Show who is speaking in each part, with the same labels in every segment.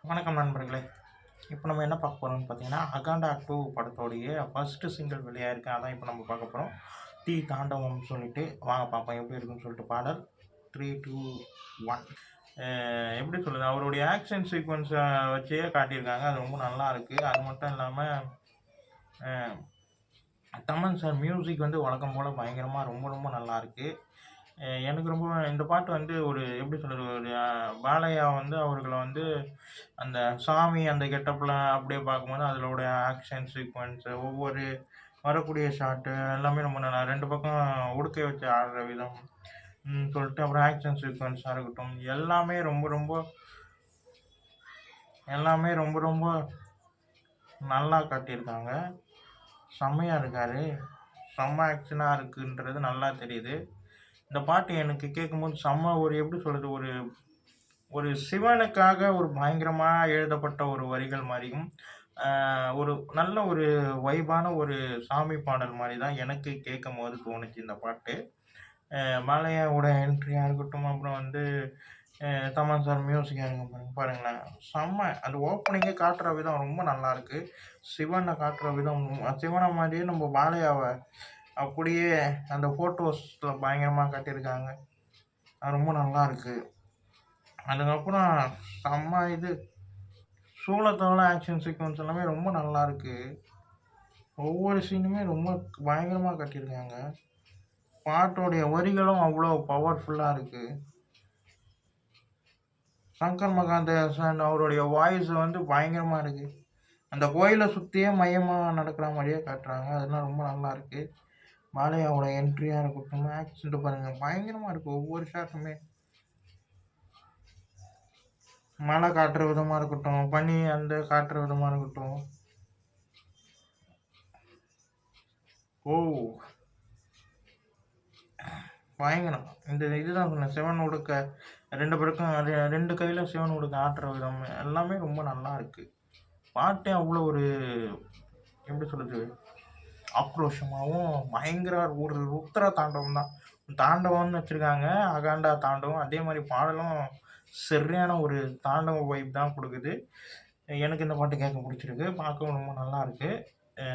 Speaker 1: வணக்கம் நண்பர்களே. இப்போ நம்ம என்ன பார்க்க போறோம்னு பார்த்தீங்கன்னா, அகாண்டா 2 படத்தோடைய ஃபர்ஸ்ட்டு சிங்கிள் வெளியாயிருக்கு. அதான் இப்போ நம்ம பார்க்க போறோம். தீ தாண்டவம்னு சொல்லிட்டு, வாங்க பார்ப்போம் எப்படி இருக்குன்னு சொல்லிட்டு பாடல். 3, 2, 1. எப்படி சொல்றது? அவருடைய ஆக்ஷன் சீக்வென்ஸ வச்சே காட்டியிருக்காங்க. அது ரொம்ப நல்லா இருக்கு. அது மட்டும் இல்லாம, அ தமன் சார் மியூசிக் வந்து வழக்கம் போல பயங்கரமா ரொம்ப ரொம்ப நல்லா இருக்கு. எனக்கு ரொம்ப இந்த பாட்டு வந்து ஒரு எப்படி சொல்றது? ஒரு பாலையா வந்து அவர்கள வந்து அந்த சாமி அந்த கெட்டப்ல அப்படியே பார்க்கும்போது, அதிலோட ஆக்ஷன் சீக்வென்ஸ் ஒவ்வொரு வரக்கூடிய ஷாட்டு எல்லாமே ரொம்ப நல்லா 2 பக்கம் உடுக்கை வச்சு ஆடுற விதம் சொல்லிட்டு அப்புறம் ஆக்ஷன் சீக்வென்ஸா இருக்கட்டும், எல்லாமே ரொம்ப ரொம்ப நல்லா காட்டியிருக்காங்க. செம்மையா இருக்காரு. செம்ம ஆக்ஷனா இருக்குன்றது நல்லா தெரியுது. இந்த பாட்டு எனக்கு கேட்கும்போது செம்ம ஒரு எப்படி சொல்றது? ஒரு ஒரு சிவனுக்காக ஒரு பயங்கரமா எழுதப்பட்ட ஒரு வரிகள் மாரியும், ஒரு நல்ல ஒரு வைபான ஒரு சாமி பாடல் மாரி தான் எனக்கு கேட்கும்போது தோணுச்சு இந்த பாட்டு. பாலையாவோட என்ட்ரியா இருக்கட்டும், அப்புறம் வந்து தமன் சார் மியூசிக்கா இருக்கட்டும் பாருங்களேன், செம்ம. அந்த ஓப்பனிங்கே காட்டுற விதம் ரொம்ப நல்லாயிருக்கு. சிவன காட்டுற விதம் சிவன மாரியே நம்ம பாலையாவ அப்படியே அந்த ஃபோட்டோஸ்ல பயங்கரமா காட்டியிருக்காங்க. அது ரொம்ப நல்லாயிருக்கு. அதுக்கப்புறம் செம்ம இது சூளத்தோட ஆக்ஷன் சீக்வென்ஸ் எல்லாமே ரொம்ப நல்லாயிருக்கு. ஒவ்வொரு சீனுமே ரொம்ப பயங்கரமா காட்டியிருக்காங்க. பாட்டோடைய வரிகளும் அவ்வளோ பவர்ஃபுல்லா இருக்கு. சங்கர் மகாதேவன் அவருடைய வாய்ஸ் வந்து பயங்கரமா இருக்கு. அந்த கோயில சுத்தியே மையமா நடக்கிற மாரியே காட்டுறாங்க. அதெல்லாம் ரொம்ப நல்லா இருக்கு. பாலையாவோட என்ட்ரியா இருக்கட்டும், ஆக்ஷன் பாருங்க பயங்கரமா இருக்கு. ஒவ்வொரு ஷாட்டுமே மலை காட்டுற விதமா இருக்கட்டும், பனி அந்த காட்டுற விதமா இருக்கட்டும். ஓ! பயங்கரம். இந்த இதுதான் சொன்னேன். சிவன் உடுக்க 2 பேருக்கும் 2 கையில சிவன் உடுக்க ஆட்டுற விதம் எல்லாமே ரொம்ப நல்லா இருக்கு. பாட்டே அவ்வளோ ஒரு எப்படி சொல்றது? ஆக்ரோஷமாவும் பயங்கர ஒரு ருத்ர தாண்டவம் தான். தாண்டவம்னு வச்சிருக்காங்க. அகாண்டா தாண்டவம். அதே மாரி பாடலும் சரியான ஒரு தாண்டவ வைப் தான் குடுக்குது. எனக்கு இந்த பாட்டு கேட்க புடிச்சிருக்கு. பார்க்கவும் ரொம்ப நல்லா இருக்கு. அ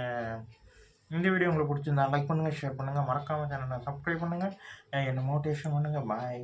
Speaker 1: இந்த வீடியோ உங்களுக்கு புடிச்சிருந்தா லைக் பண்ணுங்க, ஷேர் பண்ணுங்க. மறக்காம சேனல சப்ஸ்கிரைப் பண்ணுங்க. என்ன மோட்டிவேஷன் பண்ணுங்க. பாய்.